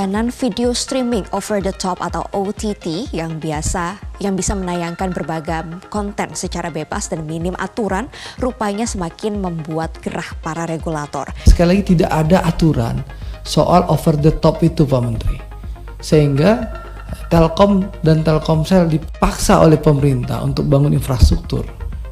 layanan video streaming over the top atau OTT yang bisa menayangkan berbagai konten secara bebas dan minim aturan rupanya semakin membuat gerah para regulator. Sekali lagi tidak ada aturan soal over the top itu Pak Menteri. Sehingga Telkom dan Telkomsel dipaksa oleh pemerintah untuk bangun infrastruktur.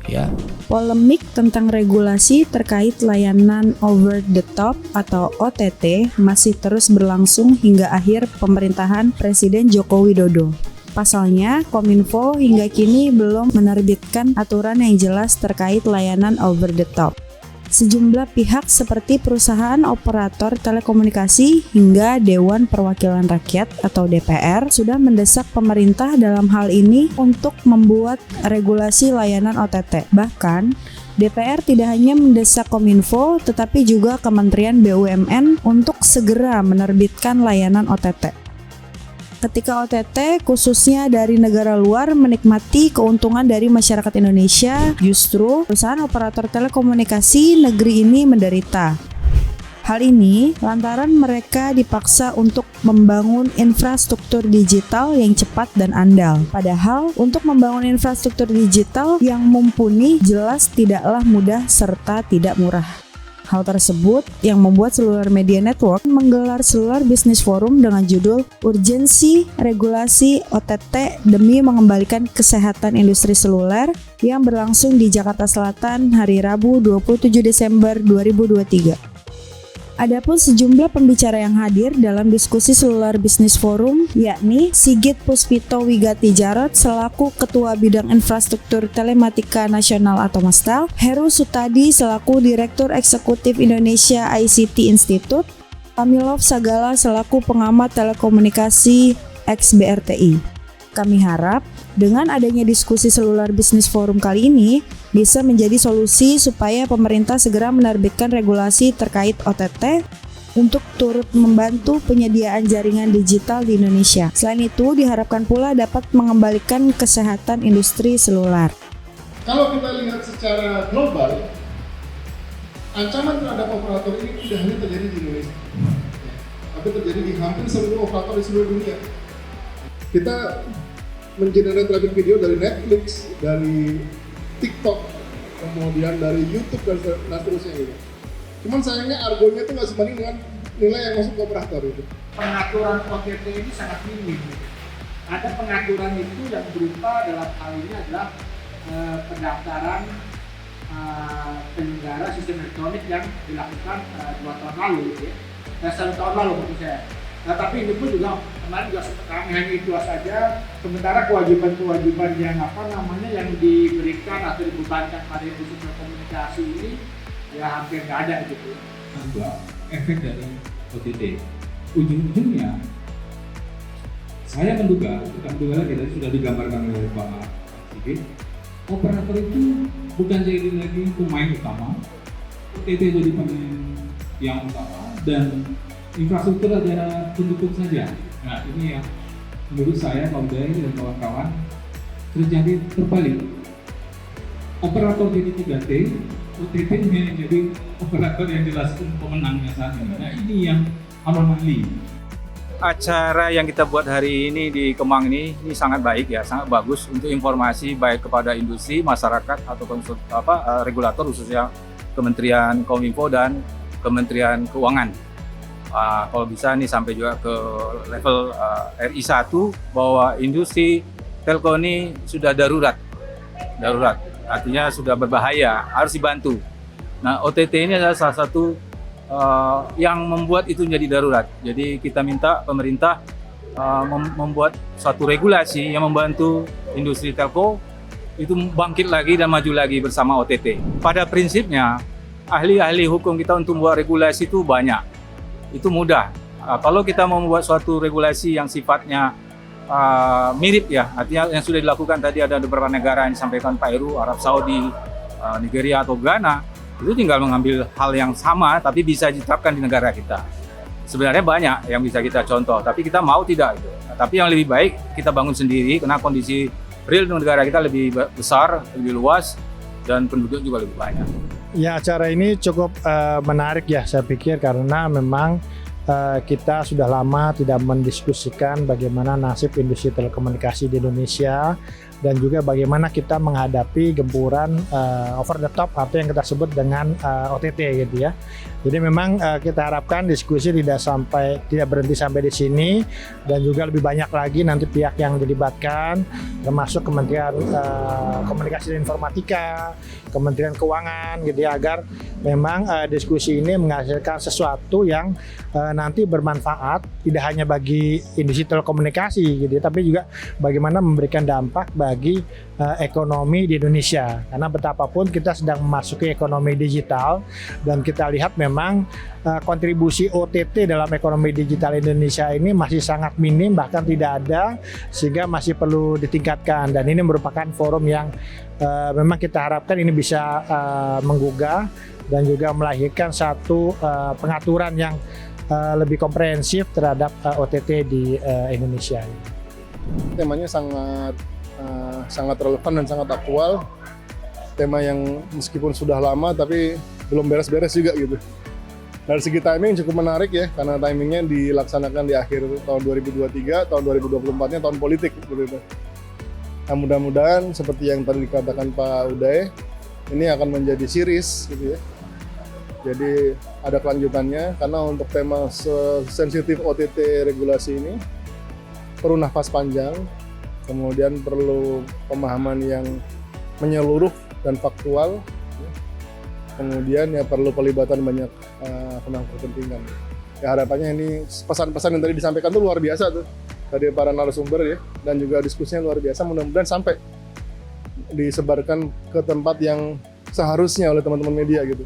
Ya. Polemik tentang regulasi terkait layanan over the top atau OTT masih terus berlangsung hingga akhir pemerintahan Presiden Joko Widodo. Pasalnya, Kominfo hingga kini belum menerbitkan aturan yang jelas terkait layanan over the top. Sejumlah pihak seperti perusahaan operator telekomunikasi hingga Dewan Perwakilan Rakyat atau DPR sudah mendesak pemerintah dalam hal ini untuk membuat regulasi layanan OTT. Bahkan, DPR tidak hanya mendesak Kominfo tetapi juga Kementerian BUMN untuk segera menerbitkan layanan OTT. Ketika OTT khususnya dari negara luar menikmati keuntungan dari masyarakat Indonesia, justru perusahaan operator telekomunikasi negeri ini menderita. Hal ini lantaran mereka dipaksa untuk membangun infrastruktur digital yang cepat dan andal. Padahal untuk membangun infrastruktur digital yang mumpuni jelas tidaklah mudah serta tidak murah. Hal tersebut yang membuat Seluler Media Network menggelar Seluler Business Forum dengan judul Urgensi Regulasi OTT demi Mengembalikan Kesehatan Industri Seluler yang berlangsung di Jakarta Selatan hari Rabu 27 Desember 2023. Adapun sejumlah pembicara yang hadir dalam diskusi Seluler Business Forum yakni Sigit Puspito Wigati Jarot selaku Ketua Bidang Infrastruktur Telematika Nasional atau Mastel, Heru Sutadi selaku Direktur Eksekutif Indonesia ICT Institute, Kamilov Sagala selaku Pengamat Telekomunikasi ex-BRTI. Kami harap dengan adanya diskusi Seluler Business Forum kali ini bisa menjadi solusi supaya pemerintah segera menerbitkan regulasi terkait OTT untuk turut membantu penyediaan jaringan digital di Indonesia. Selain itu, diharapkan pula dapat mengembalikan kesehatan industri seluler. Kalau kita lihat secara global, ancaman terhadap operator ini tidak hanya terjadi di Indonesia, tapi terjadi di hampir seluruh operator di seluruh dunia. Kita mengenerate traffic video dari Netflix, dari TikTok, kemudian dari YouTube dan seterusnya gitu. Cuman sayangnya argonya itu nggak sebanding dengan nilai yang masuk ke operator itu. Pengaturan OTT ini sangat minim. Ada pengaturan itu yang berupa dalam hal ini adalah pendaftaran penyelenggara sistem elektronik yang dilakukan 2 tahun lalu, ya. 1 tahun lalu maksud saya. Nah, tapi ini pun juga kemarin juga kami hanya itu saja. Sementara kewajiban-kewajiban yang yang diberikan atau dibebankan pada industri telekomunikasi ini ya hampir nggak ada gitu. Kedua, efek dari OTT. Ujung-ujungnya, saya menduga lagi tadi sudah digambarkan oleh Pak Sigit, operator itu bukan jadi lagi pemain utama, OTT jadi pemain yang utama dan infrastruktur adalah pendukung saja. Nah, ini yang menurut saya, Pak Uday dan kawan-kawan, terjadi terbalik. Operator jadi 3T, OTT menjadi operator yang jelas pemenangnya saat ini. Nah, ini yang anomali. Acara yang kita buat hari ini di Kemang ini sangat baik ya, sangat bagus untuk informasi baik kepada industri, masyarakat atau regulator khususnya Kementerian Kominfo dan Kementerian Keuangan. Kalau bisa nih sampai juga ke level RI 1 bahwa industri telco ini sudah darurat, artinya sudah berbahaya, harus dibantu. Nah, OTT ini adalah salah satu yang membuat itu menjadi darurat. Jadi kita minta pemerintah membuat suatu regulasi yang membantu industri telco itu bangkit lagi dan maju lagi bersama OTT. Pada prinsipnya, ahli-ahli hukum kita untuk membuat regulasi itu banyak. Itu mudah. Kalau kita mau membuat suatu regulasi yang sifatnya mirip ya, artinya yang sudah dilakukan tadi ada beberapa negara yang disampaikan Pak Heru, Arab Saudi, Nigeria atau Ghana, itu tinggal mengambil hal yang sama tapi bisa diterapkan di negara kita. Sebenarnya banyak yang bisa kita contoh, tapi kita mau tidak itu. Tapi yang lebih baik kita bangun sendiri karena kondisi real negara kita lebih besar, lebih luas dan penduduk juga lebih banyak. Ya, acara ini cukup menarik ya saya pikir karena memang kita sudah lama tidak mendiskusikan bagaimana nasib industri telekomunikasi di Indonesia dan juga bagaimana kita menghadapi gempuran over the top atau yang kita sebut dengan OTT gitu ya. Jadi memang kita harapkan diskusi tidak berhenti sampai di sini dan juga lebih banyak lagi nanti pihak yang dilibatkan termasuk Kementerian Komunikasi dan Informatika, Kementerian Keuangan gitu ya, agar memang diskusi ini menghasilkan sesuatu yang nanti bermanfaat tidak hanya bagi industri telekomunikasi gitu ya, tapi juga bagaimana memberikan dampak bagi ekonomi di Indonesia. Karena betapapun kita sedang memasuki ekonomi digital dan kita lihat memang kontribusi OTT dalam ekonomi digital Indonesia ini masih sangat minim, bahkan tidak ada, sehingga masih perlu ditingkatkan. Dan ini merupakan forum yang memang kita harapkan ini bisa menggugah dan juga melahirkan satu pengaturan yang lebih komprehensif terhadap OTT di Indonesia. Temanya sangat relevan dan sangat aktual. Tema yang meskipun sudah lama tapi belum beres-beres juga gitu. Dari segi timing cukup menarik ya, karena timingnya dilaksanakan di akhir tahun 2023, tahun 2024-nya tahun politik gitu. Nah, mudah-mudahan seperti yang tadi dikatakan Pak Uday, ini akan menjadi series gitu ya. Jadi ada kelanjutannya, karena untuk tema sensitif OTT regulasi ini perlu nafas panjang, kemudian perlu pemahaman yang menyeluruh dan faktual, kemudian ya perlu pelibatan banyak pemangku kepentingan. Ya harapannya ini pesan-pesan yang tadi disampaikan tuh luar biasa tuh dari para narasumber ya, dan juga diskusinya luar biasa, mudah-mudahan sampai disebarkan ke tempat yang seharusnya oleh teman-teman media gitu.